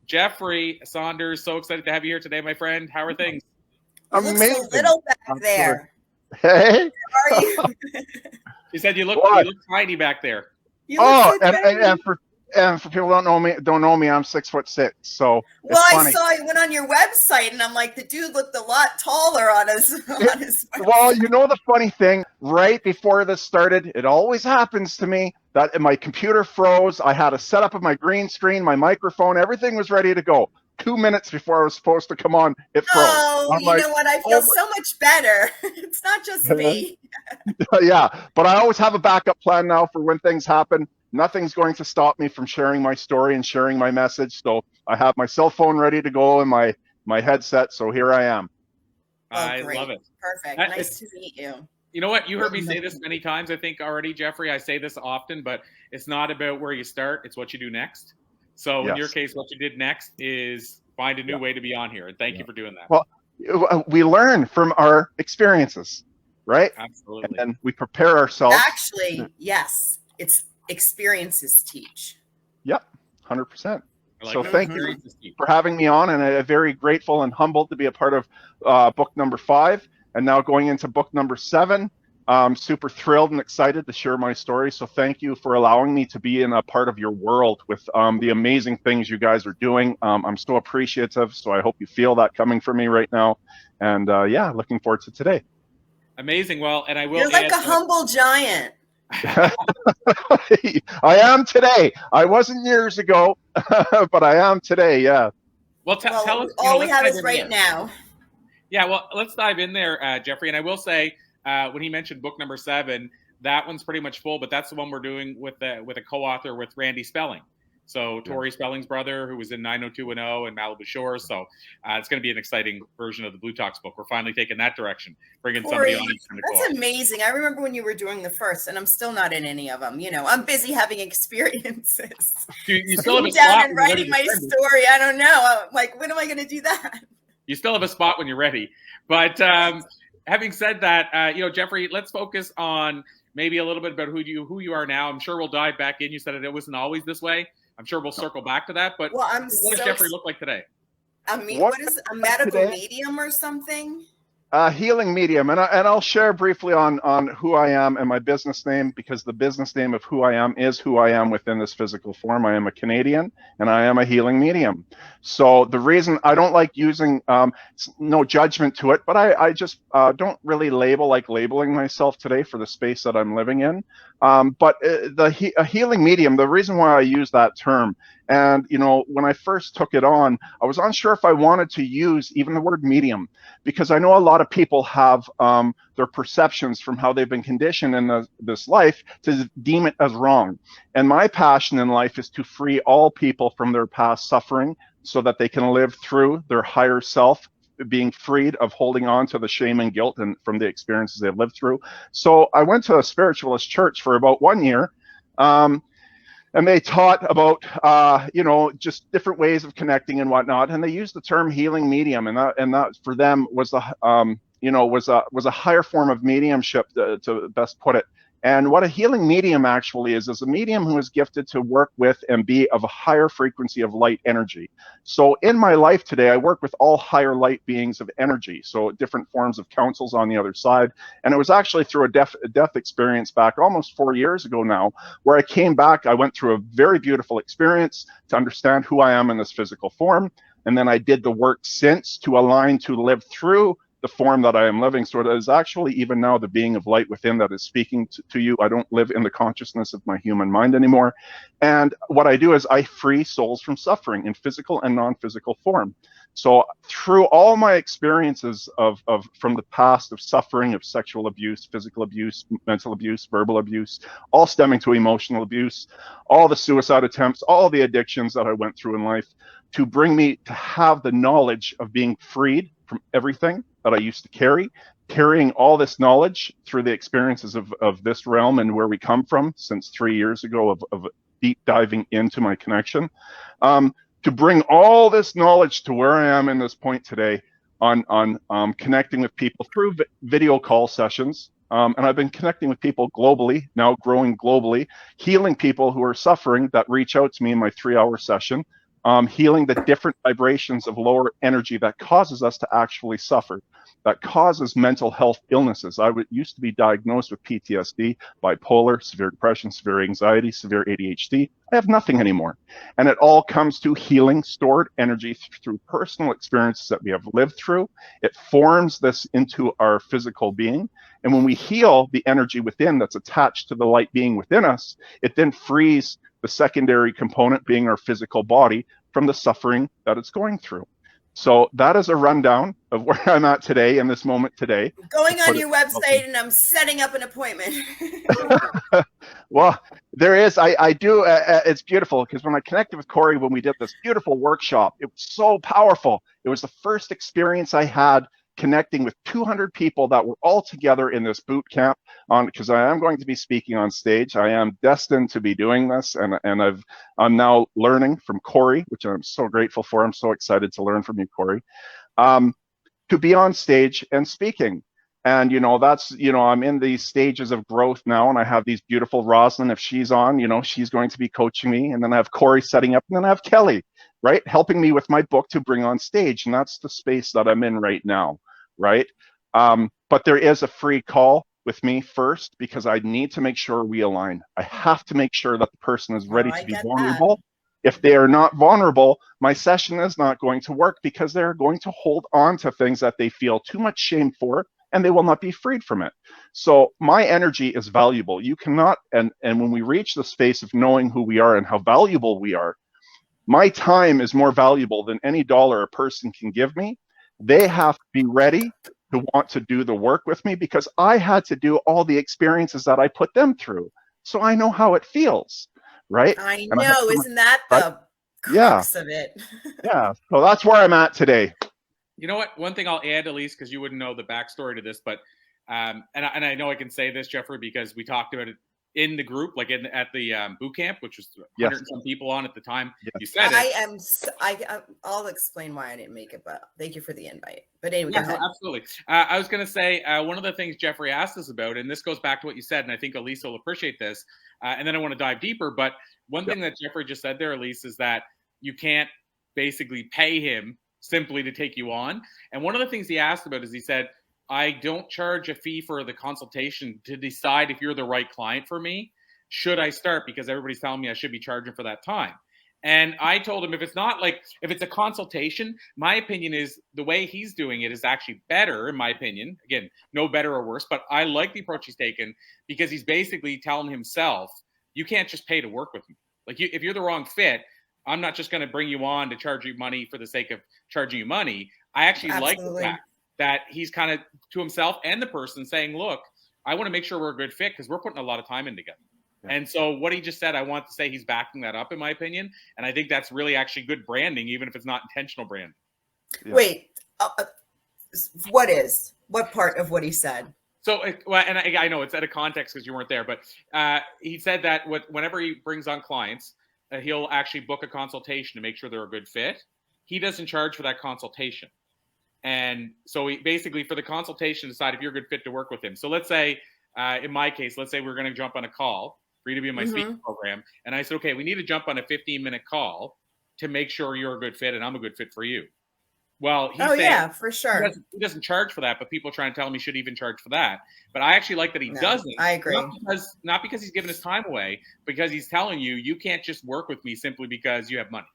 Jeffrey Saunders, so excited to have you here today, my friend. How are things? You look so Amazing. little back there. Hey. How are you? He said you look What? tiny back there. You look Oh, so tiny. and for people who don't know me, I'm 6'6", so Well, it's I funny. saw you went on your website, and I'm like, the dude looked a lot taller on his website. Well, you know the funny thing, right before this started, it always happens to me that my computer froze. I had a setup of my green screen, my microphone, everything was ready to go. 2 minutes before I was supposed to come on, it froze. Oh, I'm you like, know what? I feel oh so much better. It's not just me. yeah, but I always have a backup plan now for when things happen. Nothing's going to stop me from sharing my story and sharing my message. So I have my cell phone ready to go and my headset. So here I am. I Great. love it. Perfect. That Nice to meet you. You know what? You heard me say this many times, I think, already, Jeffrey. I say this often, but it's not about where you start. It's what you do next. So in your case, what you did next is find a new way to be on here. And thank you for doing that. Well, we learn from our experiences, right? Absolutely. And we prepare ourselves. Actually, yes. It's experiences teach. Yep, 100%. So that. thank you for having me on, and I'm very grateful and humbled to be a part of book number 5, and now going into book number 7. I'm super thrilled and excited to share my story. So thank you for allowing me to be in a part of your world with the amazing things you guys are doing. I'm so appreciative. So I hope you feel that coming from me right now. And yeah, looking forward to today. Amazing. Well, and I will. You're like a humble giant. I am today. I wasn't years ago, but I am today. Yeah. Well, tell us. All we have is right now. Yeah. Well, let's dive in there, Jeffrey. And I will say, when he mentioned book number 7, that one's pretty much full, but that's the one we're doing with a co-author with Randy Spelling. So Tori Spelling's brother, who was in 90210 and Malibu Shores. So it's going to be an exciting version of the Blue Talks book. We're finally taking that direction, bringing somebody on. That's amazing. I remember when you were doing the first, and I'm still not in any of them. You know, I'm busy having experiences. You still have a down spot and writing my story. I don't know. I'm like, when am I going to do that? You still have a spot when you're ready. But having said that, Jeffrey, let's focus on maybe a little bit about who you are now. I'm sure we'll dive back in. You said it wasn't always this way. I'm sure we'll circle back to that. But what does Jeffrey look like today? I mean, what is a medical medium or something? Healing medium, and I'll share briefly on who I am and my business name, because the business name of who I am is who I am within this physical form. I am a Canadian, and I am a healing medium. So the reason I don't like using, no judgment to it, but I just don't really labeling myself today for the space that I'm living in. But a healing medium, the reason why I use that term, and when I first took it on, I was unsure if I wanted to use even the word medium, because I know a lot of people have their perceptions from how they've been conditioned in this life to deem it as wrong. And my passion in life is to free all people from their past suffering so that they can live through their higher self, being freed of holding on to the shame and guilt and from the experiences they've lived through. So I went to a spiritualist church for about 1 year. And they taught about, just different ways of connecting and whatnot. And they used the term healing medium, and that for them was was a higher form of mediumship, to best put it. And what a healing medium actually is a medium who is gifted to work with and be of a higher frequency of light energy. So in my life today, I work with all higher light beings of energy, so different forms of councils on the other side. And it was actually through a death experience back almost 4 years ago now, where I came back. I went through a very beautiful experience to understand who I am in this physical form. And then I did the work since to align to live through the form that I am living. So it is actually even now the being of light within that is speaking to you. I don't live in the consciousness of my human mind anymore. And what I do is I free souls from suffering in physical and non-physical form. So through all my experiences of from the past of suffering, of sexual abuse, physical abuse, mental abuse, verbal abuse, all stemming to emotional abuse, all the suicide attempts, all the addictions that I went through in life, to bring me to have the knowledge of being freed from everything that I used to carrying all this knowledge through the experiences of this realm and where we come from since 3 years ago of deep diving into my connection, to bring all this knowledge to where I am in this point today on connecting with people through video call sessions. And I've been connecting with people globally, now growing globally, healing people who are suffering that reach out to me in my 3-hour session. healing the different vibrations of lower energy that causes us to actually suffer, that causes mental health illnesses. Used to be diagnosed with PTSD, bipolar, severe depression, severe anxiety, severe ADHD. I have nothing anymore. And it all comes to healing stored energy through personal experiences that we have lived through. It forms this into our physical being. And when we heal the energy within that's attached to the light being within us, it then frees the secondary component, being our physical body, from the suffering that it's going through. So that is a rundown of where I'm at today in this moment today. Going on your website and I'm setting up an appointment. Well, there is, I do, it's beautiful because when I connected with Corey, when we did this beautiful workshop, it was so powerful. It was the first experience I had connecting with 200 people that were all together in this boot camp because I am going to be speaking on stage. I am destined to be doing this, and I'm now learning from Corey, which I'm so grateful for. I'm so excited to learn from you, Corey, to be on stage and speaking. And, that's, I'm in these stages of growth now, and I have these beautiful Rosalind, if she's on, she's going to be coaching me. And then I have Corey setting up, and then I have Kelly, right, helping me with my book to bring on stage. And that's the space that I'm in right now, right? But there is a free call with me first because I need to make sure we align. I have to make sure that the person is ready to be vulnerable. If they are not vulnerable, my session is not going to work because they're going to hold on to things that they feel too much shame for, and they will not be freed from it. So my energy is valuable. You cannot, and when we reach the space of knowing who we are and how valuable we are, my time is more valuable than any dollar a person can give me. They have to be ready to want to do the work with me because I had to do all the experiences that I put them through. So I know how it feels, right? I know, isn't that the crux of it? Yeah, so that's where I'm at today. You know what? One thing I'll add, Elise, because you wouldn't know the backstory to this, but and I know I can say this, Jeffrey, because we talked about it in the group, like at the boot camp, which was 100 and some people on at the time. Yes. You said it. I'll explain why I didn't make it, but thank you for the invite. But anyway, yeah, no, absolutely. I was going to say one of the things Jeffrey asked us about, and this goes back to what you said, and I think Elise will appreciate this, and then I want to dive deeper. But one thing that Jeffrey just said there, Elise, is that you can't basically pay him simply to take you on. And one of the things he asked about is he said, I don't charge a fee for the consultation to decide if you're the right client for me. Should I start? Because everybody's telling me I should be charging for that time. And I told him if it's a consultation, my opinion is the way he's doing it is actually better, in my opinion. Again, no better or worse, but I like the approach he's taken because he's basically telling himself, you can't just pay to work with me. Like if you're the wrong fit, I'm not just going to bring you on to charge you money for the sake of charging you money. I actually like the fact that he's kind of to himself and the person saying, look, I want to make sure we're a good fit because we're putting a lot of time in together. Yeah. And so what he just said, I want to say he's backing that up, in my opinion. And I think that's really actually good branding, even if it's not intentional branding. Yeah. Wait, what part of what he said? So, and I know it's out of context because you weren't there, but he said that whenever he brings on clients, he'll actually book a consultation to make sure they're a good fit. He doesn't charge for that consultation. And so he basically, for the consultation, decide if you're a good fit to work with him. So let's say, in my case, let's say we're going to jump on a call for you to be in my speaking program. And I said, okay, we need to jump on a 15-minute call to make sure you're a good fit and I'm a good fit for you. Well, he's saying, yeah, for sure. He doesn't charge for that, but people are trying to tell him he should even charge for that. But I actually like that he doesn't. I agree. Not because he's giving his time away, because he's telling you can't just work with me simply because you have money.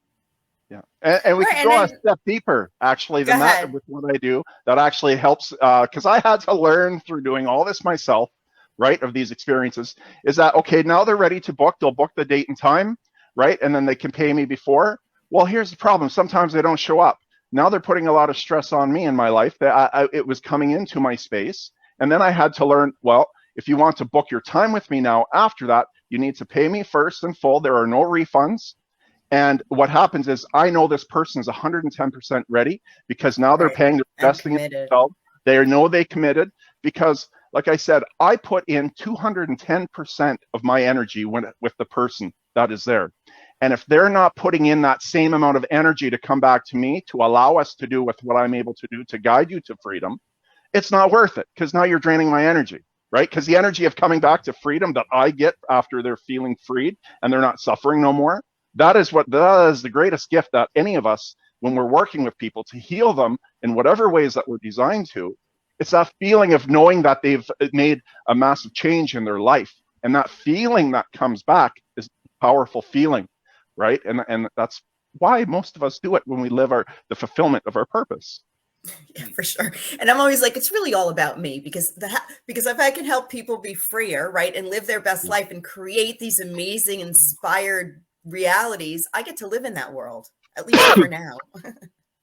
Yeah, and we can go a step deeper, actually, than that with what I do. That actually helps, because I had to learn through doing all this myself, right, of these experiences, is that, okay, now they're ready to book. They'll book the date and time, right, and then they can pay me before. Well, here's the problem. Sometimes they don't show up. Now they're putting a lot of stress on me in my life. That it was coming into my space. And then I had to learn, well, if you want to book your time with me now, after that, you need to pay me first in full. There are no refunds. And what happens is I know this person is 110% ready because now they're paying, they're investing in themselves. They know they committed because, like I said, I put in 210% of my energy with the person that is there. And if they're not putting in that same amount of energy to come back to me to allow us to do with what I'm able to do to guide you to freedom, it's not worth it because now you're draining my energy, right? Because the energy of coming back to freedom that I get after they're feeling freed and they're not suffering no more, that is the greatest gift that any of us, when we're working with people to heal them in whatever ways that we're designed to, it's that feeling of knowing that they've made a massive change in their life. And that feeling that comes back is a powerful feeling, right? And that's why most of us do it when we live the fulfillment of our purpose. Yeah, for sure. And I'm always like, it's really all about me, because if I can help people be freer, right, and live their best life and create these amazing, inspired realities, I get to live in that world, at least for now.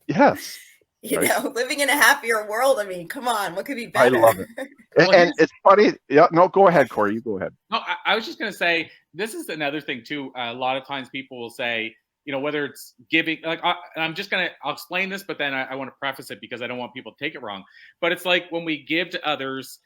Yes. You know, living in a happier world. I mean, come on, what could be better? I love it. And it's funny. Yeah, no, go ahead, Corey. You go ahead. No, I was just going to say, this is another thing too. A lot of times people will say, you know, whether it's giving, like, I'll explain this, but then I want to preface it because I don't want people to take it wrong. But it's like when we give to others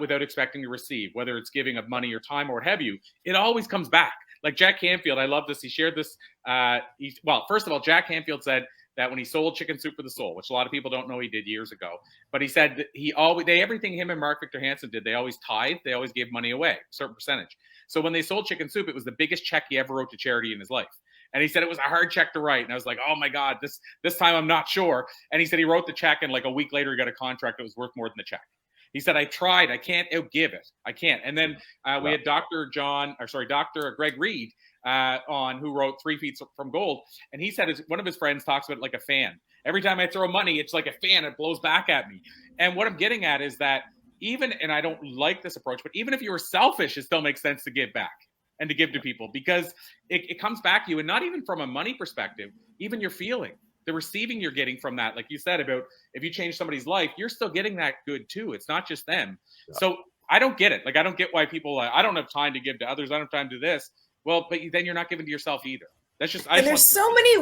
without expecting to receive, whether it's giving of money or time or what have you, it always comes back. Like Jack Canfield, I love this. He shared this. Well, first of all, Jack Canfield said that when he sold Chicken Soup for the Soul, which a lot of people don't know he did years ago, but he said that everything him and Mark Victor Hansen did, they always tithed, they always gave money away, a certain percentage. So when they sold Chicken Soup, it was the biggest check he ever wrote to charity in his life. And he said it was a hard check to write. And I was like, oh my God, this time I'm not sure. And he said he wrote the check, and like a week later he got a contract that was worth more than the check. He said, I tried, I can't outgive it. I can't. And then we had Dr. Greg Reed on, who wrote 3 Feet from Gold. And he said one of his friends talks about it like a fan. Every time I throw money, it's like a fan, it blows back at me. And what I'm getting at is that and I don't like this approach, but even if you were selfish, it still makes sense to give back and to give to people, because it comes back to you, and not even from a money perspective, even your feeling, the receiving you're getting from that. Like you said about, if you change somebody's life, you're still getting that good too. It's not just them. Yeah. So I don't get it. Like, I don't get why people, I don't have time to give to others, I don't have time to do this. Well, but then you're not giving to yourself either. That's just, there's so many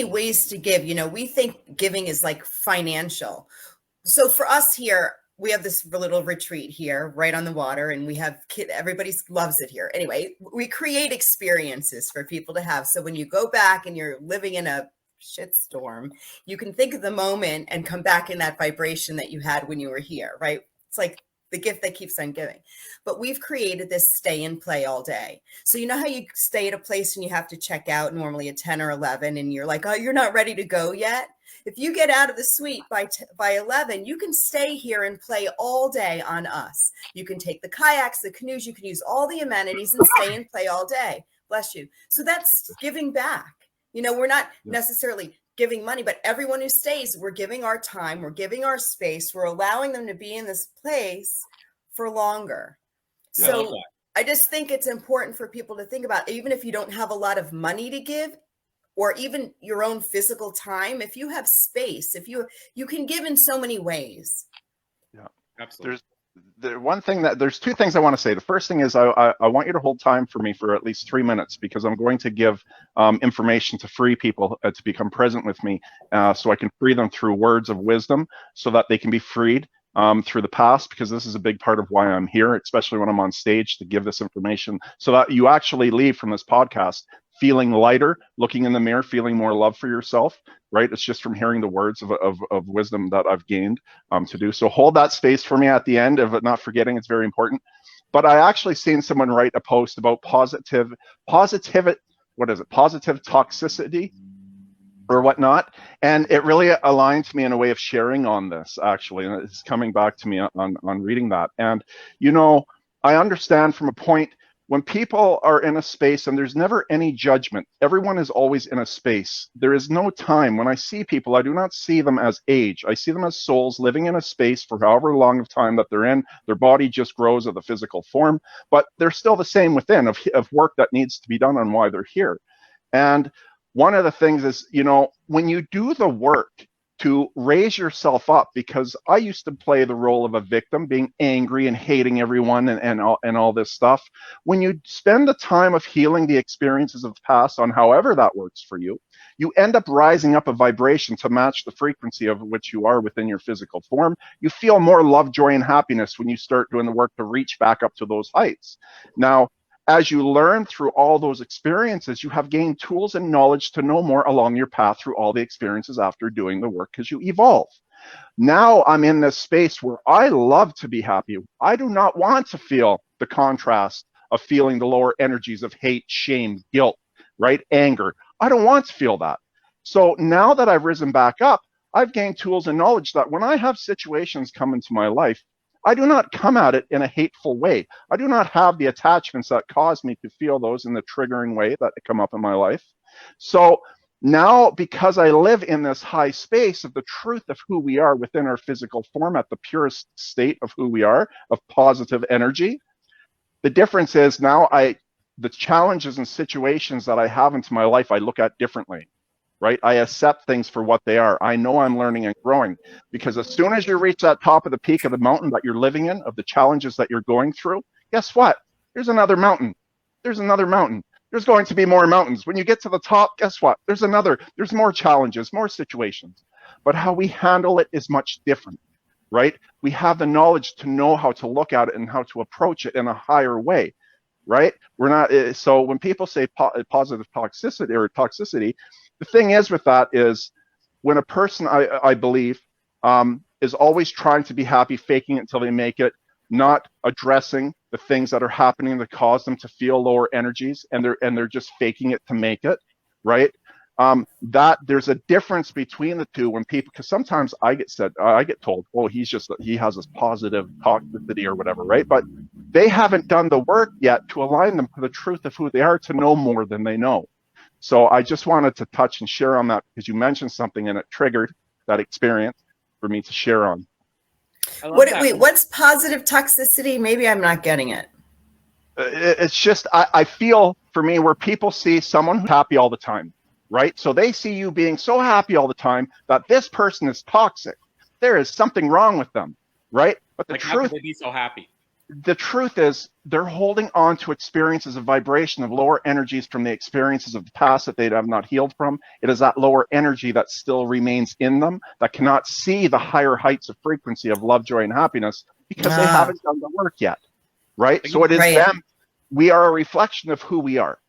ways to give. You know, we think giving is like financial. So for us here, we have this little retreat here right on the water, and we have everybody loves it here. Anyway, we create experiences for people to have. So when you go back and you're living in a shitstorm, you can think of the moment and come back in that vibration that you had when you were here, right? It's like the gift that keeps on giving. But we've created this stay and play all day. So you know how you stay at a place and you have to check out normally at 10 or 11, and you're like, oh, you're not ready to go yet? If you get out of the suite by 11, you can stay here and play all day on us. You can take the kayaks, the canoes, you can use all the amenities and stay and play all day. Bless you. So that's giving back. You know, we're not necessarily giving money, but everyone who stays, we're giving our time, we're giving our space, we're allowing them to be in this place for longer. Yeah, so I just think it's important for people to think about, even if you don't have a lot of money to give, or even your own physical time, if you have space, if you can give in so many ways. Yeah, absolutely. There's 2 things I want to say. The first thing is I want you to hold time for me for at least 3 minutes, because I'm going to give information to free people to become present with me, so I can free them through words of wisdom, so that they can be freed through the past, because this is a big part of why I'm here, especially when I'm on stage, to give this information, so that you actually leave from this podcast feeling lighter, looking in the mirror, feeling more love for yourself, right? It's just from hearing the words of wisdom that I've gained to do. So hold that space for me at the end of it, not forgetting, it's very important. But I actually seen someone write a post about positive toxicity or whatnot. And it really aligned to me in a way of sharing on this, actually. And it's coming back to me on reading that. And, you know, I understand from a point, when people are in a space and there's never any judgment, everyone is always in a space. There is no time. When I see people, I do not see them as age. I see them as souls living in a space for however long of time that they're in. Their body just grows of the physical form, but they're still the same within of work that needs to be done on why they're here. And one of the things is, you know, when you do the work to raise yourself up, because I used to play the role of a victim, being angry and hating everyone and all this stuff. When you spend the time of healing the experiences of the past on however that works for you, you end up rising up a vibration to match the frequency of which you are within your physical form. You feel more love, joy, and happiness when you start doing the work to reach back up to those heights. Now, as you learn through all those experiences, you have gained tools and knowledge to know more along your path through all the experiences after doing the work, because you evolve. Now I'm in this space where I love to be happy. I do not want to feel the contrast of feeling the lower energies of hate, shame, guilt, right? Anger. I don't want to feel that. So now that I've risen back up, I've gained tools and knowledge that when I have situations come into my life, I do not come at it in a hateful way. I do not have the attachments that cause me to feel those in the triggering way that come up in my life. So now, because I live in this high space of the truth of who we are within our physical form at the purest state of who we are, of positive energy, the difference is now the challenges and situations that I have into my life, I look at differently, right? I accept things for what they are. I know I'm learning and growing, because as soon as you reach that top of the peak of the mountain that you're living in, of the challenges that you're going through, guess what? There's another mountain. There's another mountain. There's going to be more mountains. When you get to the top, guess what? There's more challenges, more situations. But how we handle it is much different, right? We have the knowledge to know how to look at it and how to approach it in a higher way, right? We're not, so when people say positive toxicity, the thing is with that is when a person, I believe, is always trying to be happy, faking it until they make it, not addressing the things that are happening that cause them to feel lower energies, and they're just faking it to make it, right? That there's a difference between the two when people, because sometimes I get told, oh, he has this positive toxicity or whatever, right? But they haven't done the work yet to align them to the truth of who they are, to know more than they know. So I just wanted to touch and share on that, because you mentioned something and it triggered that experience for me to share on. Wait, what's positive toxicity? Maybe I'm not getting it. It's just, I feel, for me, where people see someone who's happy all the time, right? So they see you being so happy all the time that this person is toxic. There is something wrong with them, right? But the truth, how can they be so happy? The truth is they're holding on to experiences of vibration of lower energies from the experiences of the past that they have not healed from. It is that lower energy that still remains in them, that cannot see the higher heights of frequency of love, joy, and happiness, because they haven't done the work yet, right? So it is them. We are a reflection of who we are.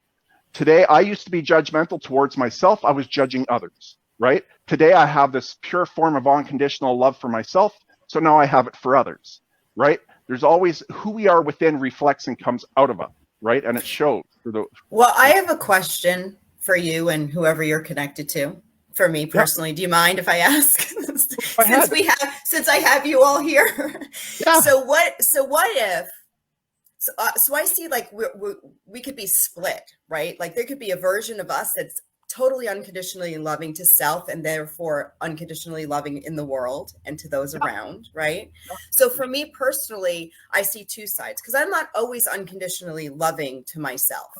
Today, I used to be judgmental towards myself. I was judging others, right? Today, I have this pure form of unconditional love for myself. So now I have it for others, right? There's always who we are within reflects and comes out of us, right? And it shows. Well, I have a question for you and whoever you're connected to. For me personally, do you mind if I ask? Since I have you all here. Yeah. So what if? So I see like we could be split, right? Like there could be a version of us that's totally unconditionally loving to self and therefore unconditionally loving in the world and to those around, right? So for me personally, I see two sides, because I'm not always unconditionally loving to myself,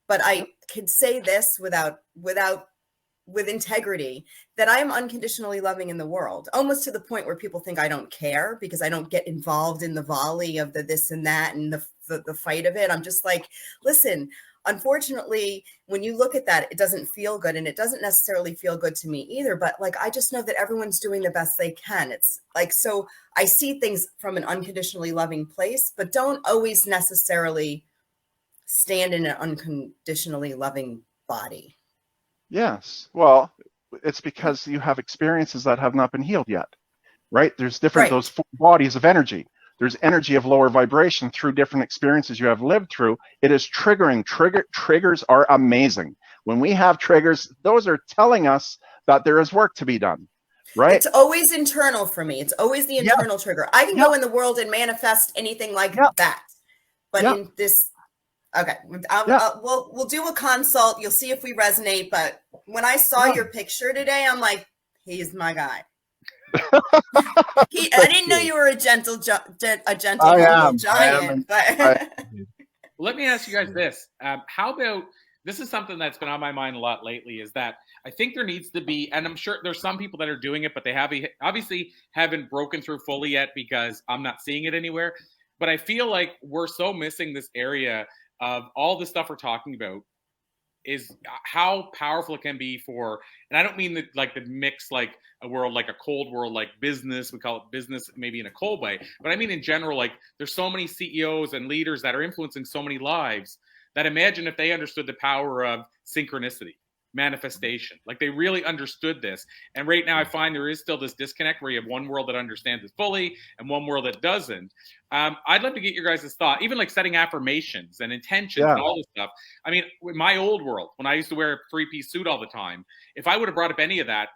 but I can say this with integrity, that I am unconditionally loving in the world, almost to the point where people think I don't care because I don't get involved in the volley of the this and that and the fight of it. I'm just like, listen, unfortunately, when you look at that, it doesn't feel good, and it doesn't necessarily feel good to me either. But like, I just know that everyone's doing the best they can. It's like, so I see things from an unconditionally loving place, but don't always necessarily stand in an unconditionally loving body. Yes. Well, it's because you have experiences that have not been healed yet, right? There's different, those four bodies of energy. There's energy of lower vibration through different experiences you have lived through. It is triggering. Triggers are amazing. When we have triggers, those are telling us that there is work to be done, right? It's always internal for me. It's always the internal trigger. I can go in the world and manifest anything like that. But in this, okay, we'll do a consult. You'll see if we resonate. But when I saw your picture today, I'm like, he's my guy. I didn't know you were a gentle humble giant. Let me ask you guys this: how about this? Is something that's been on my mind a lot lately. Is that I think there needs to be, and I'm sure there's some people that are doing it, but they obviously haven't broken through fully yet because I'm not seeing it anywhere. But I feel like we're so missing this area of all the stuff we're talking about. Is how powerful it can be for, and I don't mean that like the mix, like a world, like a cold world, like business, we call it business maybe in a cold way, but I mean in general, like there's so many CEOs and leaders that are influencing so many lives that imagine if they understood the power of synchronicity, manifestation. Like they really understood this. And right now I find there is still this disconnect where you have one world that understands it fully and one world that doesn't. I'd love to get your guys' thought, even like setting affirmations and intentions and all this stuff. I mean, in my old world, when I used to wear a 3-piece suit all the time, if I would have brought up any of that,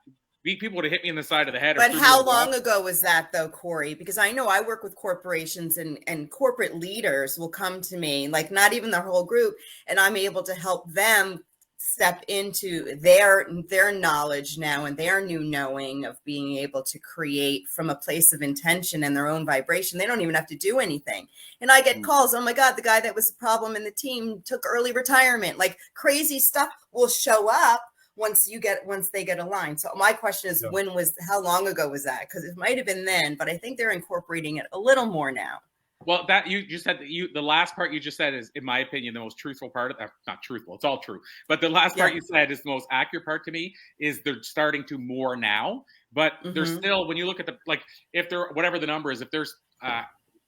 people would have hit me in the side of the head. But how long ago was that, though, Corey? Because I know I work with corporations, and corporate leaders will come to me, like not even the whole group, and I'm able to help them step into their knowledge now and their new knowing of being able to create from a place of intention and their own vibration. They don't even have to do anything. And I get calls, oh my God, the guy that was a problem in the team took early retirement. Like crazy stuff will show up once they get aligned. So my question is, how long ago was that? Because it might have been then, but I think they're incorporating it a little more now. Well, that you just said that the last part you just said is, in my opinion, the most truthful part of that. Not truthful, it's all true. But the last part you said is the most accurate part to me, is they're starting to more now. But there's still, when you look at the, like, if there, whatever the number is, if there's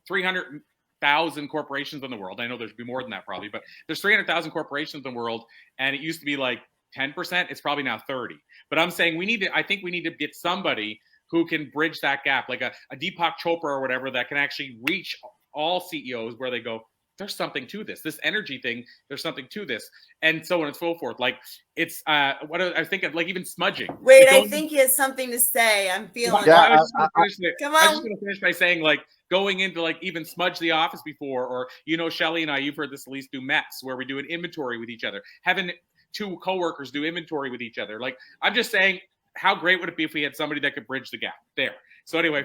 300,000 corporations in the world, I know there's be more than that probably, but there's 300,000 corporations in the world, and it used to be like 10%, it's probably now 30. But I'm saying I think we need to get somebody who can bridge that gap, like a Deepak Chopra or whatever, that can actually reach all CEOs where they go, there's something to this energy thing, there's something to this, and so on and so forth. Like it's what I think of, like even smudging. Wait, I think he has something to say. I'm feeling Come on. I was just going to finish by saying, like, going into like even smudge the office before, or Shelly and I, you've heard this at least, do METs where we do an inventory with each other, having 2 coworkers do inventory with each other. Like, I'm just saying, how great would it be if we had somebody that could bridge the gap there? So anyway,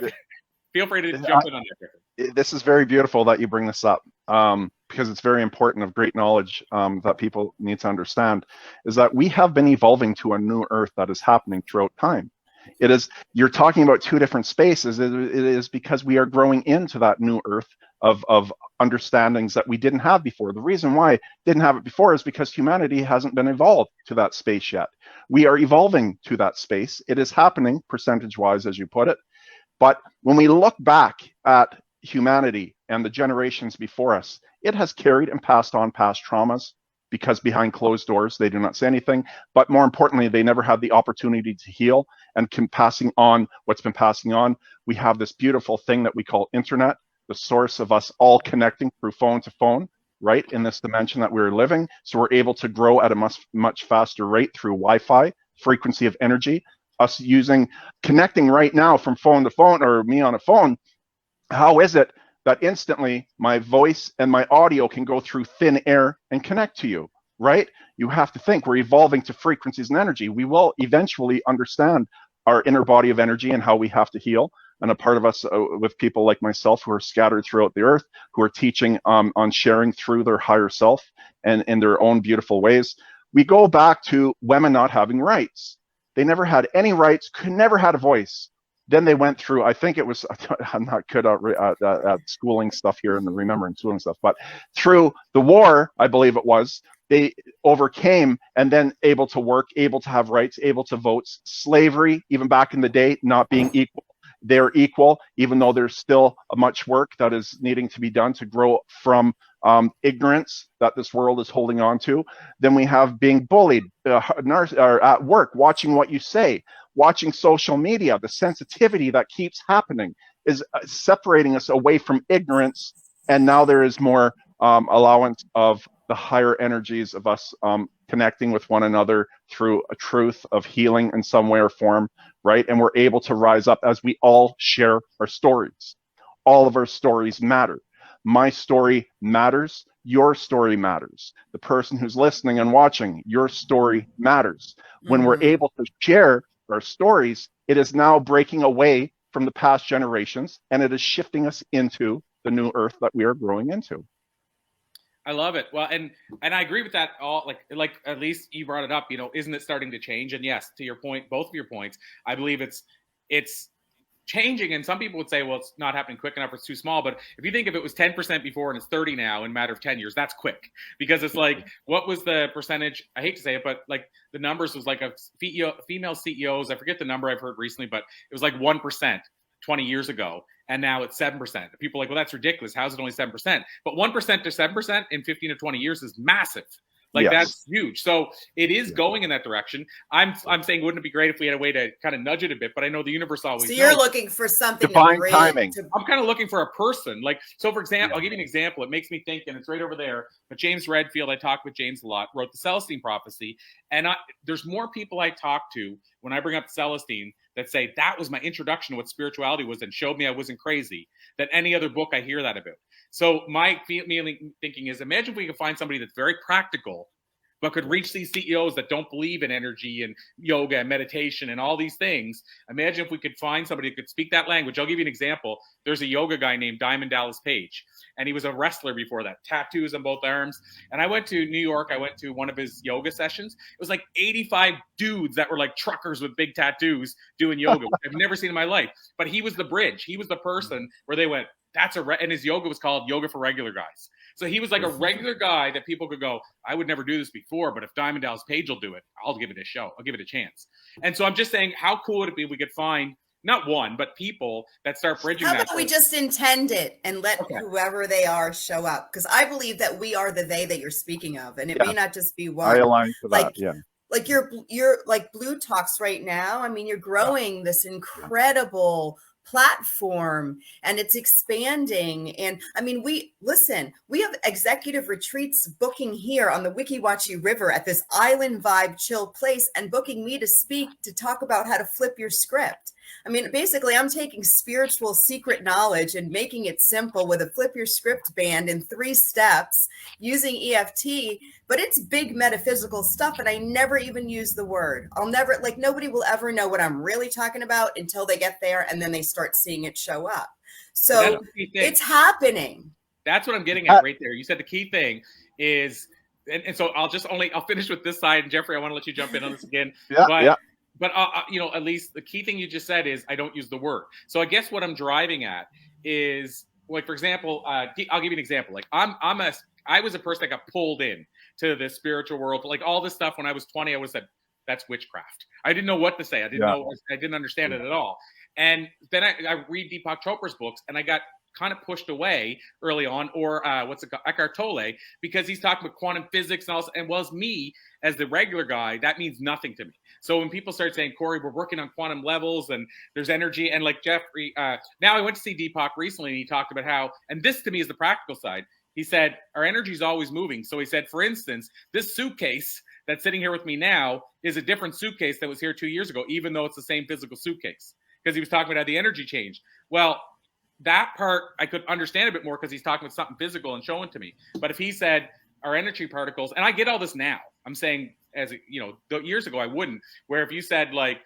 feel free to jump in on that. This is very beautiful that you bring this up, because it's very important, of great knowledge that people need to understand, is that we have been evolving to a new earth that is happening throughout time. It is, you're talking about 2 different spaces. It is because we are growing into that new earth of understandings that we didn't have before. The reason why we didn't have it before is because humanity hasn't been evolved to that space yet. We are evolving to that space. It is happening percentage-wise, as you put it. But when we look back at humanity and the generations before us, it has carried and passed on past traumas, because behind closed doors, they do not say anything. But more importantly, they never had the opportunity to heal, and passing on what's been passing on. We have this beautiful thing that we call internet, the source of us all connecting through phone to phone, right, in this dimension that we're living. So we're able to grow at a much faster rate through Wi-Fi, frequency of energy, us connecting right now from phone to phone, or me on a phone. How is it that instantly my voice and my audio can go through thin air and connect to you, right? You have to think we're evolving to frequencies and energy. We will eventually understand our inner body of energy and how we have to heal. And a part of us, with people like myself who are scattered throughout the earth, who are teaching on sharing through their higher self and in their own beautiful ways. We go back to women not having rights. They never had any rights, never had a voice. Then they went through, I think it was, I'm not good at schooling stuff here and remembering schooling stuff, but through the war, I believe it was, they overcame and then able to work, able to have rights, able to vote. Slavery, even back in the day, not being equal. They're equal, even though there's still much work that is needing to be done to grow from ignorance that this world is holding on to. Then we have being bullied at work, watching what you say, watching social media. The sensitivity that keeps happening is separating us away from ignorance. And now there is more allowance of the higher energies of us connecting with one another through a truth of healing in some way or form, right? And we're able to rise up as we all share our stories. All of our stories matter. My story matters. Your story matters. The person who's listening and watching, your story matters. When we're able to share our stories, it is now breaking away from the past generations, and it is shifting us into the new earth that we are growing into. I love it. Well, and I agree with that. All like at least you brought it up. Isn't it starting to change? And yes, to your point, both of your points, I believe it's changing. And some people would say, well, it's not happening quick enough, or it's too small. But if you think if it was 10% before and it's 30 now in a matter of 10 years, that's quick. Because it's like, what was the percentage? I hate to say it, but like the numbers was like a female CEOs. I forget the number I've heard recently, but it was like 1% 20 years ago. And now it's 7%. People are like, well, that's ridiculous. How's it only 7%? But 1% to 7% in 15 to 20 years is massive. Like Yes. that's huge. So it is Yeah. going in that direction. I'm saying, wouldn't it be great if we had a way to kind of nudge it a bit? But I know the universe always So you're knows. looking for something Divine to bring timing. I'm kind of looking for a person. Like, so for example, Yeah. I'll give you an example. It makes me think, and it's right over there. But James Redfield, I talked with James a lot, wrote the Celestine Prophecy. And there's more people I talk to when I bring up Celestine that say that was my introduction to what spirituality was and showed me I wasn't crazy than any other book I hear that about. So my thinking is, imagine if we could find somebody that's very practical, but could reach these CEOs that don't believe in energy and yoga and meditation and all these things. Imagine if we could find somebody who could speak that language. I'll give you an example. There's a yoga guy named Diamond Dallas Page, and he was a wrestler before that, tattoos on both arms. And I went to New York. I went to one of his yoga sessions. It was like 85 dudes that were like truckers with big tattoos doing yoga, which I've never seen in my life. But he was the bridge. He was the person where they went, and his yoga was called Yoga for Regular Guys. So he was like a regular guy that people could go, I would never do this before, but if Diamond Dallas Page will do it, I'll give it a show. I'll give it a chance. And so I'm just saying, how cool would it be if we could find not one, but people that start bridging that. How about we just intend it and let whoever they are show up? Because I believe that we are the they that you're speaking of, and it may not just be one. I align to that, Like you're like bLU Talks right now. I mean, you're growing this incredible platform and it's expanding. And I mean, we have executive retreats booking here on the Weeki Wachee River at this island vibe chill place and booking me to speak, to talk about how to flip your script. I mean, basically, I'm taking spiritual secret knowledge and making it simple with a flip your script band in 3 steps using EFT, but it's big metaphysical stuff. And I never even use the word. Nobody will ever know what I'm really talking about until they get there and then they start seeing it show up. So it's happening. That's what I'm getting at right there. You said the key thing is, and so I'll finish with this side. And Jeffrey, I want to let you jump in on this again. But at least the key thing you just said is I don't use the word. So I guess what I'm driving at is, like, for example, I'll give you an example. Like I was a person that got pulled in to the spiritual world. Like all this stuff when I was 20, I would have said, that's witchcraft. I didn't know what to say. I didn't understand it at all. And then I read Deepak Chopra's books and I got kind of pushed away early on, or Eckhart Tolle, because he's talking about quantum physics and all, and was me as the regular guy, that means nothing to me. So when people start saying, Corey, we're working on quantum levels and there's energy, and like Jeffrey, now I went to see Deepak recently and he talked about how, and this to me is the practical side, he said, our energy is always moving. So he said, for instance, this suitcase that's sitting here with me now is a different suitcase that was here 2 years ago, even though it's the same physical suitcase, because he was talking about how the energy changed. Well, that part I could understand a bit more because he's talking about something physical and showing to me. But if he said our energy particles, and I get all this now, I'm saying, as years ago I wouldn't. Where if you said like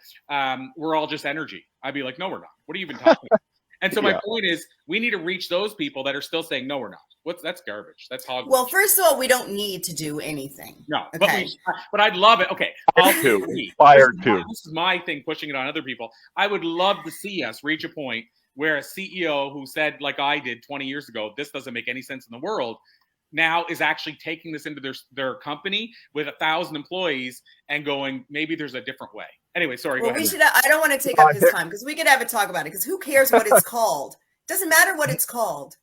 we're all just energy, I'd be like, no, we're not. What are you even talking about? And so my point is, we need to reach those people that are still saying, no, we're not. That's garbage. That's hogwash. Well, first of all, we don't need to do anything. No, okay. but I'd love it. Okay, this is my thing, pushing it on other people. I would love to see us reach a point where a CEO who said, like I did 20 years ago, this doesn't make any sense in the world, now is actually taking this into their company with 1,000 employees and going, maybe there's a different way. Anyway, sorry. Well, I don't want to take up his time because we could have a talk about it, because who cares what it's called? Doesn't matter what it's called.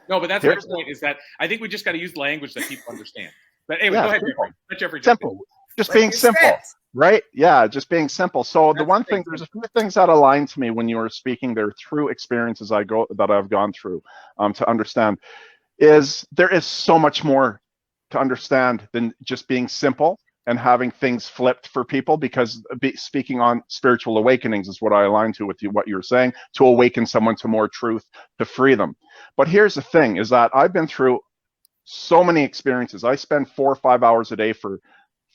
No, but that's my point, is that I think we just got to use language that people understand. But anyway, go ahead, Jeffrey. Let Jeffrey simple. Just being simple, right? Yeah, just being simple. So the one thing, there's a few things that align to me when you were speaking there through experiences that I've gone through to understand, is there is so much more to understand than just being simple and having things flipped for people, because speaking on spiritual awakenings is what I align to with what you were saying, to awaken someone to more truth, to free them. But here's the thing, is that I've been through so many experiences. I spend 4 or 5 hours a day for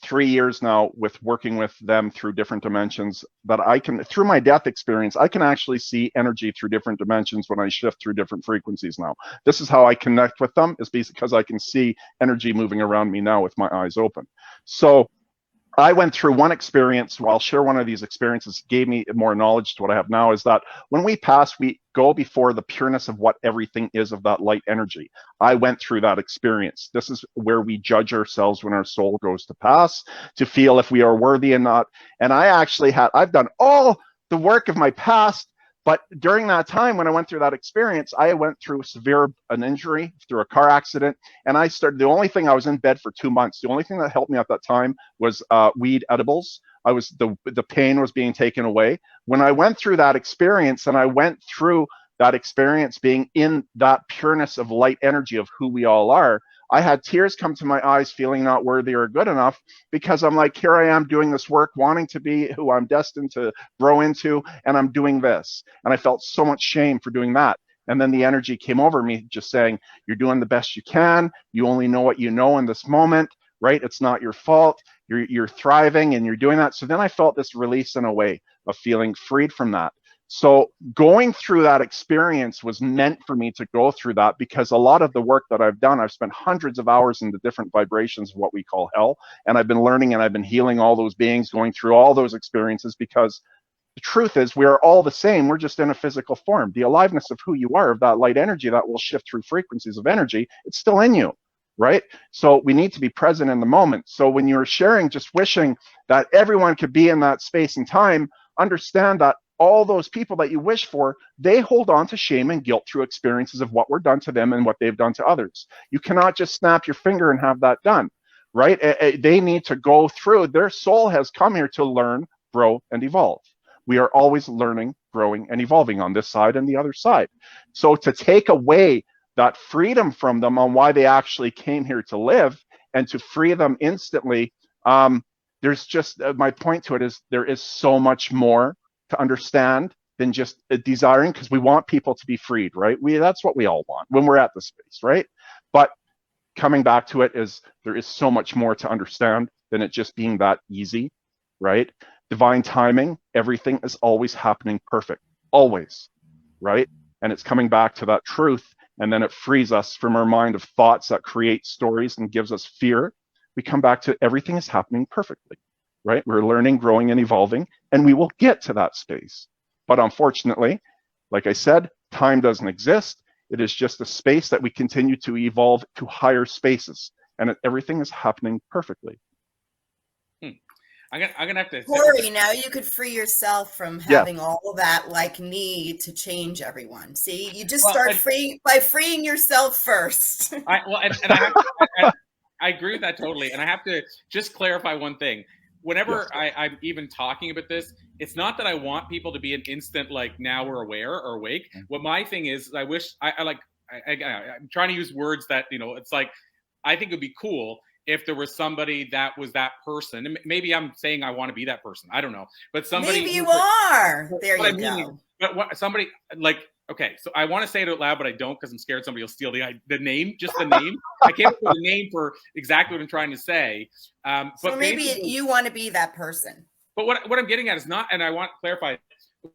3 years now with working with them through different dimensions, that I can, through my death experience, I can actually see energy through different dimensions when I shift through different frequencies now. This is how I connect with them, is because I can see energy moving around me now with my eyes open. So I went through one experience. Well, I'll share one of these experiences, gave me more knowledge to what I have now, is that when we pass, we go before the pureness of what everything is, of that light energy. I went through that experience. This is where we judge ourselves when our soul goes to pass, to feel if we are worthy or not. And I've done all the work of my past, But during that time, when I went through that experience, I went through an injury through a car accident. And the only thing, I was in bed for 2 months. The only thing that helped me at that time was weed edibles. The pain was being taken away. When I went through that experience, and I went through that experience being in that pureness of light energy of who we all are, I had tears come to my eyes, feeling not worthy or good enough, because I'm like, here I am doing this work, wanting to be who I'm destined to grow into, and I'm doing this. And I felt so much shame for doing that. And then the energy came over me just saying, you're doing the best you can. You only know what you know in this moment, right? It's not your fault. You're thriving and you're doing that. So then I felt this release in a way of feeling freed from that. So going through that experience was meant for me to go through that, because a lot of the work that I've done, I've spent hundreds of hours in the different vibrations of what we call hell. And I've been learning and I've been healing all those beings, going through all those experiences, because the truth is we are all the same. We're just in a physical form. The aliveness of who you are, of that light energy that will shift through frequencies of energy, it's still in you, right? So we need to be present in the moment. So when you're sharing, just wishing that everyone could be in that space and time, understand that all those people that you wish for, they hold on to shame and guilt through experiences of what were done to them and what they've done to others. You cannot just snap your finger and have that done, right? They need to go through, their soul has come here to learn, grow, and evolve. We are always learning, growing, and evolving on this side and the other side. So to take away that freedom from them on why they actually came here to live, and to free them instantly, there's just, my point to it is, there is so much more to understand than just desiring, because we want people to be freed, right? That's what we all want when we're at the space, right? But coming back to it is, there is so much more to understand than it just being that easy, right? Divine timing, everything is always happening perfect, always, right? And it's coming back to that truth, and then it frees us from our mind of thoughts that create stories and gives us fear. We come back to everything is happening perfectly, right? We're learning, growing, and evolving, and we will get to that space. But unfortunately, like I said, time doesn't exist. It is just a space that we continue to evolve to higher spaces, and everything is happening perfectly. I'm gonna have to. Corey, now you could free yourself from having all that like need to change everyone. See, you just start by freeing yourself first. I agree with that totally, and I have to just clarify one thing. Whenever I'm even talking about this, it's not that I want people to be an instant like, now we're aware or awake. What my thing is, I wish I'm trying to use words that, it's like, I think it would be cool if there was somebody that was that person. And maybe I'm saying I want to be that person. I don't know. But somebody. Maybe you are. There you go. But somebody like, okay, so I want to say it out loud, but I don't, because I'm scared somebody will steal the name, just the name. I can't put a name for exactly what I'm trying to say. So but maybe you want to be that person. But what I'm getting at is not, and I want to clarify,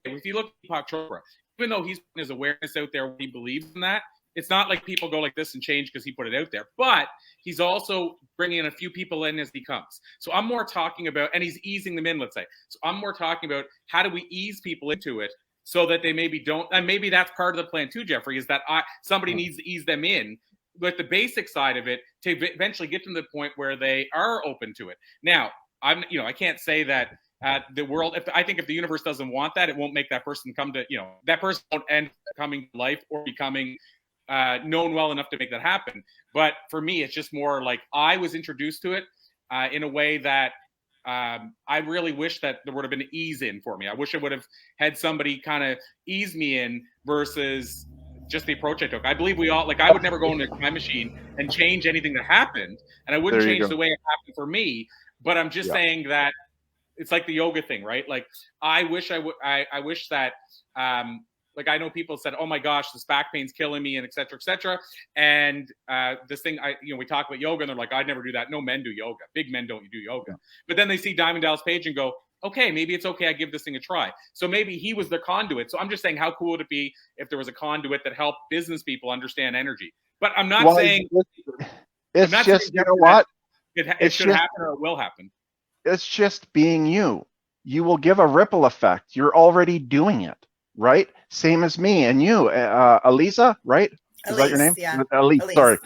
if you look at Deepak Chopra, even though he's putting his awareness out there, he believes in that, it's not like people go like this and change because he put it out there. But he's also bringing in a few people in as he comes. So I'm more talking about, and he's easing them in, let's say. So I'm more talking about, how do we ease people into it so that they maybe don't, and maybe that's part of the plan too, Jeffrey, is that somebody needs to ease them in with the basic side of it to eventually get to the point where they are open to it. Now, I can't say that the world, I think if the universe doesn't want that, it won't make that person come to, that person won't end up coming to life or becoming known well enough to make that happen. But for me, it's just more like I was introduced to it in a way that I really wish that there would have been an ease in for me. I wish I would have had somebody kind of ease me in versus just the approach I took. I believe we all, like, I would never go into a time machine and change anything that happened, and I wouldn't change the way it happened for me. But I'm just saying that it's like the yoga thing, right? Like, I wish that, like, I know people said, oh my gosh, this back pain's killing me, and et cetera, et cetera. And this thing, we talk about yoga and they're like, I'd never do that. No men do yoga. Big men don't do yoga. Yeah. But then they see Diamond Dallas Page and go, okay, maybe it's okay. I give this thing a try. So maybe he was the conduit. So I'm just saying, how cool would it be if there was a conduit that helped business people understand energy? But I'm not saying it's just, you know what? It should happen or it will happen. It's just being you. You will give a ripple effect. You're already doing it. Right? Same as me and you, Elisa, right? Is that your name? Yeah. Elise, sorry.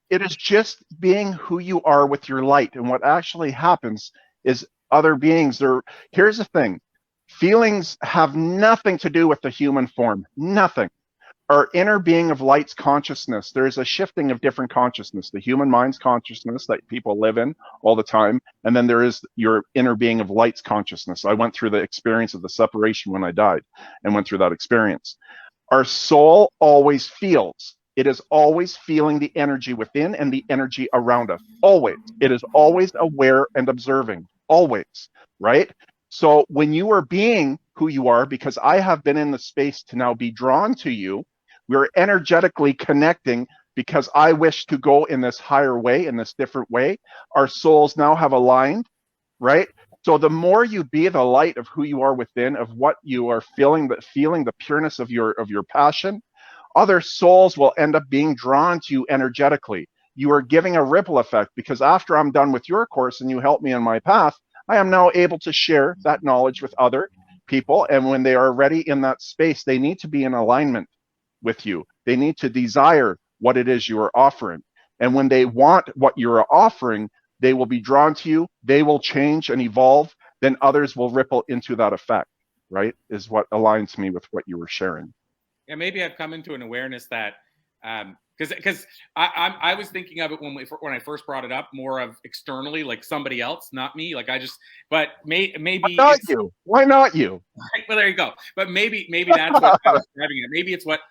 It is just being who you are with your light. And what actually happens is other beings here's the thing. Feelings have nothing to do with the human form, nothing. Our inner being of light's consciousness, there's a shifting of different consciousness, the human mind's consciousness that people live in all the time, and then there is your inner being of light's consciousness. I went through the experience of the separation when I died and went through that experience. Our soul always feels. It is always feeling the energy within and the energy around us. Always. It is always aware and observing. Always. Right? So when you are being who you are, because I have been in the space to now be drawn to you, we're energetically connecting because I wish to go in this higher way, in this different way. Our souls now have aligned, right? So the more you be the light of who you are within, of what you are feeling the pureness of your passion, other souls will end up being drawn to you energetically. You are giving a ripple effect, because after I'm done with your course and you help me on my path, I am now able to share that knowledge with other people. And when they are ready in that space, they need to be in alignment with you. They need to desire what it is you are offering. And when they want what you are offering, they will be drawn to you. They will change and evolve. Then others will ripple into that effect, right? Is what aligns me with what you were sharing. Yeah, maybe I've come into an awareness that, because I was thinking of it when I first brought it up, more of externally, like somebody else, not me. Like but maybe Why not you? Why not you? Well, there you go. But maybe that's what I was driving at. Maybe it's what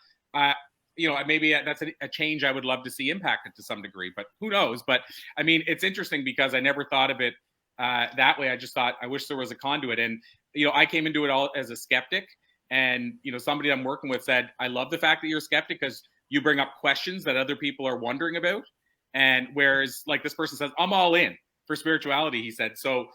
maybe that's a change I would love to see impacted to some degree. But who knows? But I mean, it's interesting because I never thought of it that way. I just thought I wish there was a conduit, and I came into it all as a skeptic. And, somebody I'm working with said, I love the fact that you're a skeptic because you bring up questions that other people are wondering about. And whereas like this person says, I'm all in for spirituality, he said, so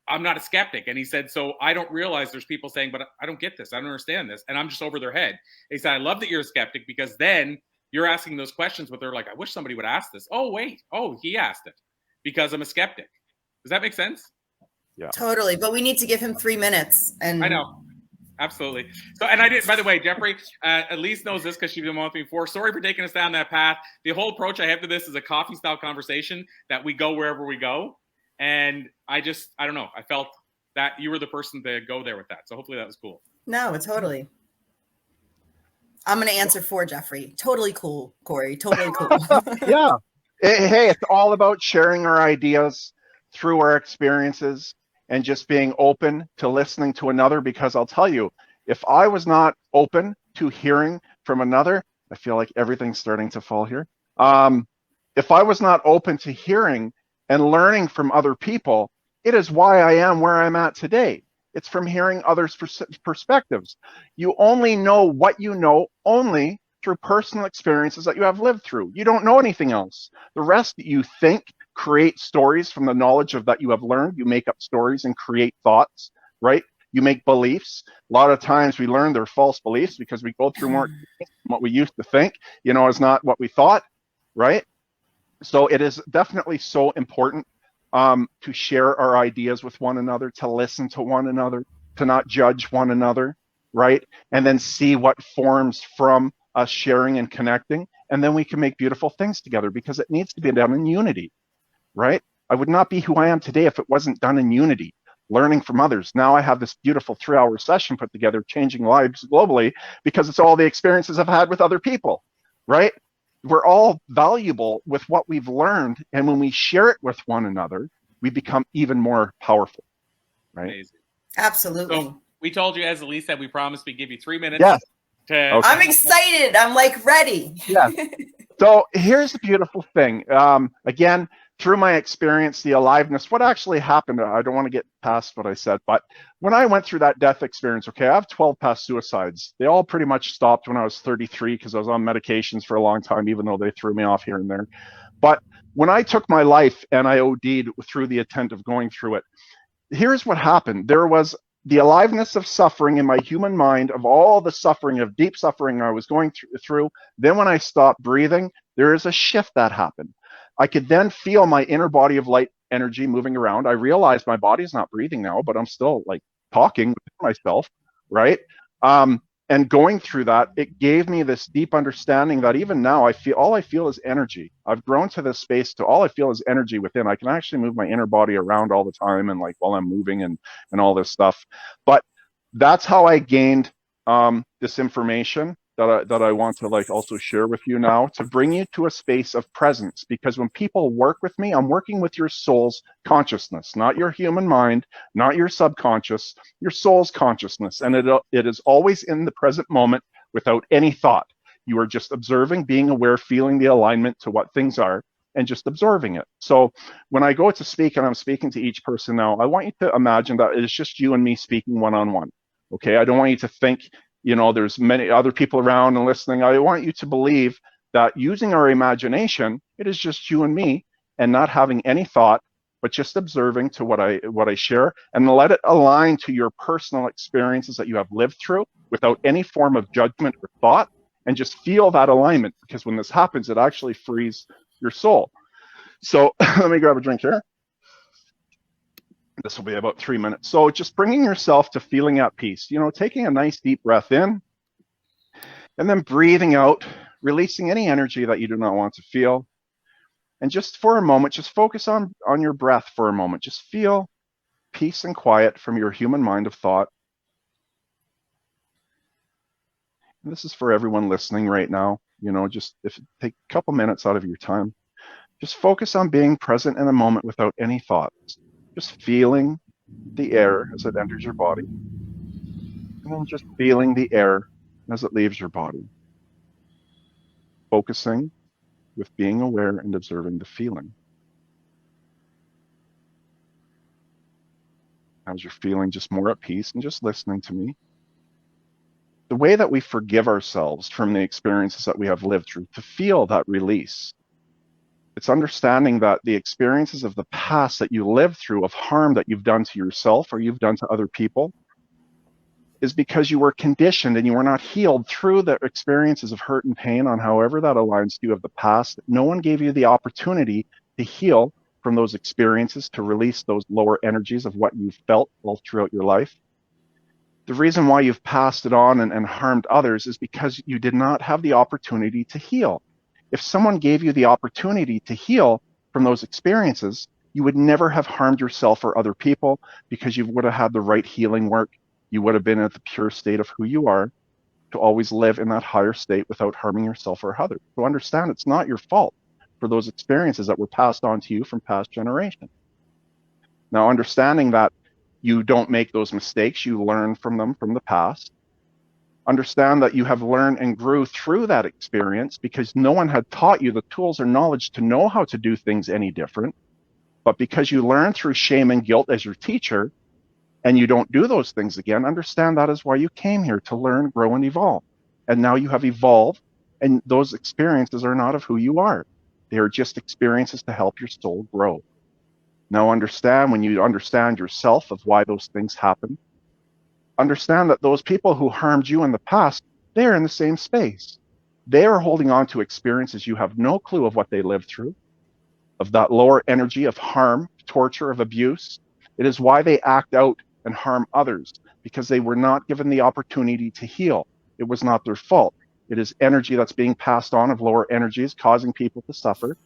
I'm not a skeptic. And he said, so I don't realize there's people saying, but I don't get this. I don't understand this. And I'm just over their head. He said, I love that you're a skeptic because then you're asking those questions, but they're like, I wish somebody would ask this. Oh, wait. Oh, he asked it because I'm a skeptic. Does that make sense? Yeah. Totally. But we need to give him 3 minutes. And I know. Absolutely. So, and I did, by the way, Jeffrey, Elise knows this because she's been with me before. Sorry for taking us down that path. The whole approach I have to this is a coffee style conversation that we go wherever we go. And I don't know. I felt that you were the person to go there with that. So hopefully that was cool. No, totally. I'm going to answer for Jeffrey. Totally cool, Corey. Totally cool. Yeah. Hey, it's all about sharing our ideas through our experiences and just being open to listening to another, because I'll tell you, if I was not open to hearing from another, I feel like everything's starting to fall here. If I was not open to hearing and learning from other people, it is why I am where I'm at today. It's from hearing others' perspectives. You only know what you know only through personal experiences that you have lived through. You don't know anything else. The rest that you think, create stories from the knowledge of that you have learned. You make up stories and create thoughts, right? You make beliefs. A lot of times we learn they're false beliefs because we go through more what we used to think, is not what we thought, right? So it is definitely so important to share our ideas with one another, to listen to one another, to not judge one another, right? And then see what forms from us sharing and connecting. And then we can make beautiful things together, because it needs to be done in unity. Right? I would not be who I am today if it wasn't done in unity, learning from others. Now I have this beautiful 3-hour session put together, changing lives globally, because it's all the experiences I've had with other people, right? We're all valuable with what we've learned. And when we share it with one another, we become even more powerful, right? Amazing. Absolutely. So we told you, as Elise said, we promised we'd give you 3 minutes. Yes. Okay. I'm excited. I'm like ready. Yeah. So here's the beautiful thing. Again, through my experience, the aliveness, what actually happened, I don't want to get past what I said, but when I went through that death experience, I have 12 past suicides. They all pretty much stopped when I was 33 because I was on medications for a long time, even though they threw me off here and there. But when I took my life and I OD'd through the intent of going through it, here's what happened. There was the aliveness of suffering in my human mind, of all the suffering, of deep suffering I was going through. Then when I stopped breathing, there is a shift that happened. I could then feel my inner body of light energy moving around. I realized my body's not breathing now, but I'm still like talking with myself, right? And going through that, it gave me this deep understanding that even now all I feel is energy. I've grown to this space to all I feel is energy within. I can actually move my inner body around all the time and like while I'm moving and all this stuff. But that's how I gained this information that I want to like also share with you now, to bring you to a space of presence. Because when people work with me, I'm working with your soul's consciousness, not your human mind, not your subconscious, your soul's consciousness. And it is always in the present moment without any thought. You are just observing, being aware, feeling the alignment to what things are, and just observing it. So when I go to speak and I'm speaking to each person now, I want you to imagine that it's just you and me speaking one-on-one. Okay, I don't want you to think, you know, there's many other people around and listening. I want you to believe that using our imagination, it is just you and me, and not having any thought, but just observing to what I share, and let it align to your personal experiences that you have lived through without any form of judgment or thought, and just feel that alignment. Because when this happens, it actually frees your soul. So let me grab a drink here. This will be about 3 minutes. So just bringing yourself to feeling at peace, you know, taking a nice deep breath in and then breathing out, releasing any energy that you do not want to feel. And just for a moment, just focus on your breath for a moment. Just feel peace and quiet from your human mind of thought. And this is for everyone listening right now. You know, just take a couple minutes out of your time. Just focus on being present in a moment without any thoughts. Just feeling the air as it enters your body, and then just feeling the air as it leaves your body. Focusing with being aware and observing the feeling. As you're feeling just more at peace and just listening to me. The way that we forgive ourselves from the experiences that we have lived through, to feel that release. It's understanding that the experiences of the past that you lived through, of harm that you've done to yourself or you've done to other people, is because you were conditioned and you were not healed through the experiences of hurt and pain, on however that aligns to you, of the past. No one gave you the opportunity to heal from those experiences, to release those lower energies of what you felt all throughout your life. The reason why you've passed it on and harmed others is because you did not have the opportunity to heal. If someone gave you the opportunity to heal from those experiences, you would never have harmed yourself or other people, because you would have had the right healing work. You would have been at the pure state of who you are, to always live in that higher state without harming yourself or others. So understand, it's not your fault for those experiences that were passed on to you from past generations. Now, understanding that you don't make those mistakes, you learn from them from the past. Understand that you have learned and grew through that experience, because no one had taught you the tools or knowledge to know how to do things any different. But because you learn through shame and guilt as your teacher, and you don't do those things again, understand that is why you came here, to learn, grow, and evolve. And now you have evolved, and those experiences are not of who you are. They are just experiences to help your soul grow. Now understand, when you understand yourself of why those things happen, understand that those people who harmed you in the past, they're in the same space. They are holding on to experiences you have no clue of what they lived through, of that lower energy of harm, torture, of abuse. It is why they act out and harm others, because they were not given the opportunity to heal. It was not their fault. It is energy that's being passed on, of lower energies, causing people to suffer.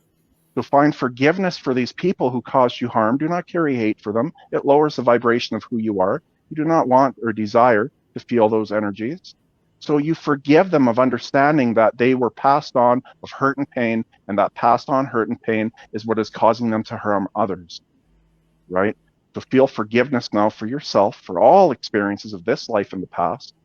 So find forgiveness for these people who caused you harm. Do not carry hate for them. It lowers the vibration of who you are. You do not want or desire to feel those energies. So you forgive them, of understanding that they were passed on of hurt and pain, and that passed on hurt and pain is what is causing them to harm others, right? So feel forgiveness now for yourself, for all experiences of this life and the past,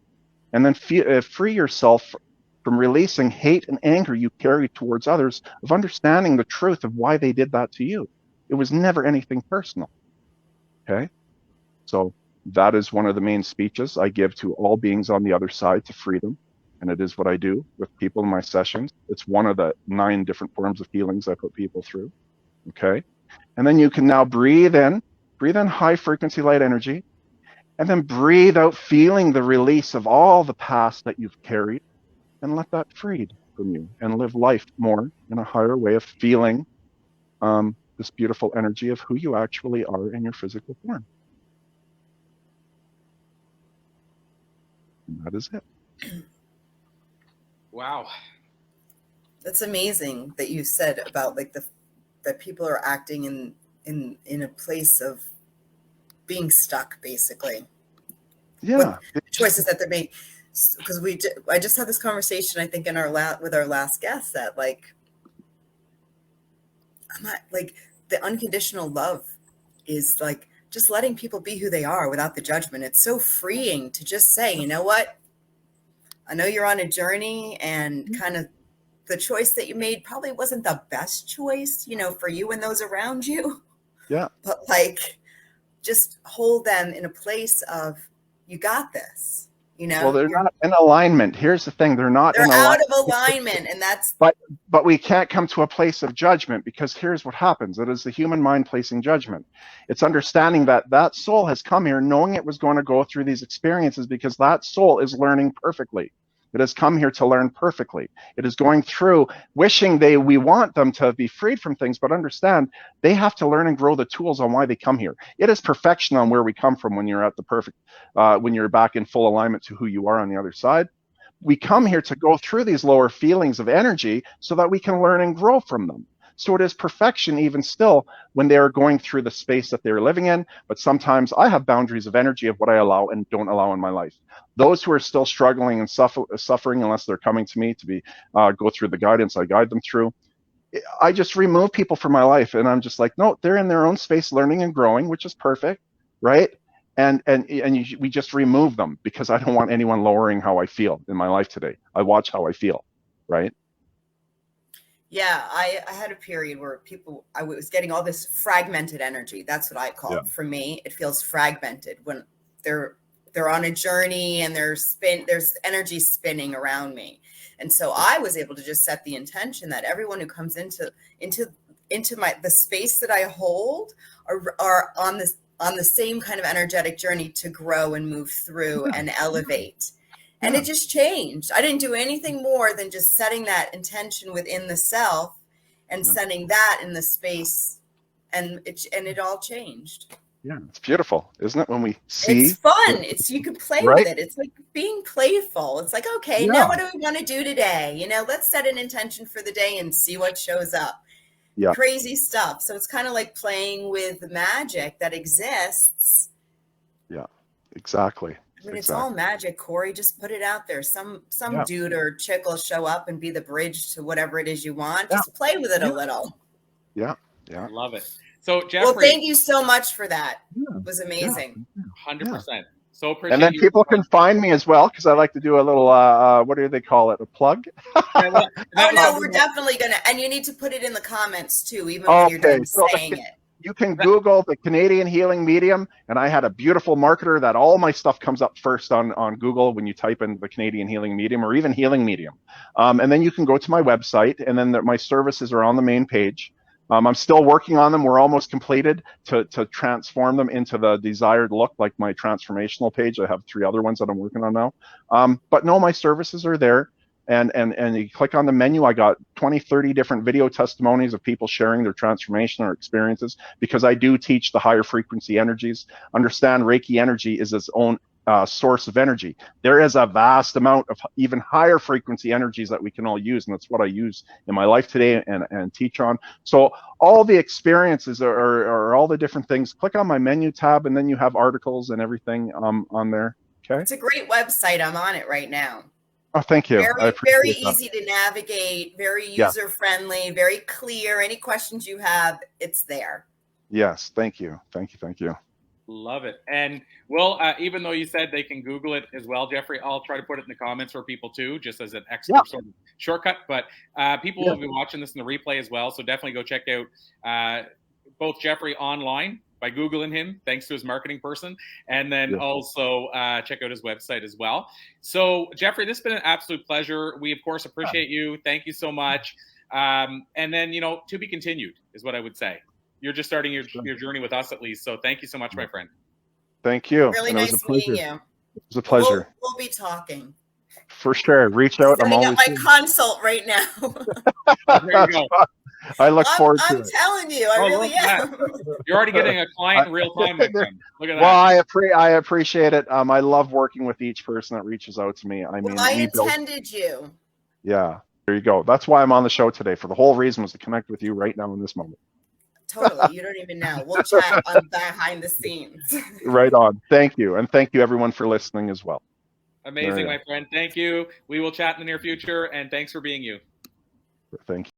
and then free yourself from releasing hate and anger you carry towards others, of understanding the truth of why they did that to you. It was never anything personal, okay? So that is one of the main speeches I give to all beings on the other side, to free them. And it is what I do with people in my sessions. It's one of the 9 different forms of healings I put people through, okay? And then you can now breathe in high frequency light energy, and then breathe out, feeling the release of all the past that you've carried, and let that freed from you, and live life more in a higher way of feeling this beautiful energy of who you actually are in your physical form. And that is it. Wow. That's amazing that you said about like that people are acting in a place of being stuck, basically. Yeah. the choices that they're making. Because I just had this conversation, I think, in with our last guest, that like, I'm not like, the unconditional love is like just letting people be who they are without the judgment. It's so freeing to just say, you know what, I know you're on a journey, and kind of the choice that you made probably wasn't the best choice, for you and those around you. Yeah. But like, just hold them in a place of, you got this. Well, they're not in alignment. Here's the thing. They're not in alignment. They're out of alignment, and that's... But we can't come to a place of judgment, because here's what happens. It is the human mind placing judgment. It's understanding that that soul has come here knowing it was going to go through these experiences, because that soul is learning perfectly. It has come here to learn perfectly. It is going through wishing we want them to be freed from things, but understand they have to learn and grow the tools on why they come here. It is perfection on where we come from when you're at the perfect, when you're back in full alignment to who you are on the other side. We come here to go through these lower feelings of energy so that we can learn and grow from them. So it is perfection even still when they are going through the space that they're living in. But sometimes I have boundaries of energy of what I allow and don't allow in my life. Those who are still struggling and suffering, unless they're coming to me to be go through the guidance I guide them through, I just remove people from my life. And I'm just like, no, they're in their own space learning and growing, which is perfect, right? And we just remove them, because I don't want anyone lowering how I feel in my life today. I watch how I feel, right? Yeah, I had a period where I was getting all this fragmented energy. That's what I call it. For me, it feels fragmented when they're on a journey and there's energy spinning around me. And so I was able to just set the intention that everyone who comes into the space that I hold are on the same kind of energetic journey to grow and move through and elevate. And it just changed. I didn't do anything more than just setting that intention within the self and sending that in the space, and it all changed. Yeah, it's beautiful, isn't it? When we see, it's fun. You can play with it. It's like being playful. It's like, okay, now what do we want to do today? Let's set an intention for the day and see what shows up. Yeah, crazy stuff. So it's kind of like playing with the magic that exists. Yeah, exactly. I mean, it's all magic, Corey. Just put it out there. Some dude or chick will show up and be the bridge to whatever it is you want. Just play with it a little. Yeah. I love it. So, Jeffrey. Well, thank you so much for that. It was amazing. 100%. So appreciate and then people can find me as well, because I like to do a little, what do they call it? A plug? We're definitely going to. And you need to put it in the comments too, even when you're done saying it. You can Google the Canadian Healing Medium, and I had a beautiful marketer that all my stuff comes up first on Google when you type in the Canadian Healing Medium, or even Healing Medium. And then you can go to my website, and then my services are on the main page. I'm still working on them. We're almost completed to transform them into the desired look, like my transformational page. I have 3 other ones that I'm working on now. But no, my services are there. And you click on the menu, I got 20, 30 different video testimonies of people sharing their transformation or experiences, because I do teach the higher frequency energies. Understand Reiki energy is its own source of energy. There is a vast amount of even higher frequency energies that we can all use, and that's what I use in my life today and teach on. So all the experiences or all the different things, click on my menu tab, and then you have articles and everything on there. Okay. It's a great website. I'm on it right now. Oh, thank you. Very easy to navigate, very user-friendly, very clear. Any questions you have, it's there. Yes, thank you. Thank you. Love it. And well, even though you said they can Google it as well, Jeffrey, I'll try to put it in the comments for people too, just as an extra sort of shortcut. But people will be watching this in the replay as well. So definitely go check out both Jeffrey online by Googling him, thanks to his marketing person, and then also check out his website as well. So, Jeffrey, this has been an absolute pleasure. We, of course, appreciate you. Thank you so much. And then, to be continued is what I would say. You're just starting your journey with us, at least. So thank you so much, my friend. Tink you. Really nice meeting you. It was a pleasure. We'll be talking. For sure. Reach out. I'm always my consult right now. There you go. I look forward to it. I'm telling you, I really am. You're already getting a client in real time, my friend. Look at that. Well, I appreciate it. I love working with each person that reaches out to me. I mean, I intended you. Yeah, there you go. That's why I'm on the show today. For the whole reason was to connect with you right now in this moment. Totally. You don't even know. We'll chat on behind the scenes. Right on. Thank you. And thank you everyone for listening as well. Amazing, my friend. Thank you. We will chat in the near future, and thanks for being you. Thank you.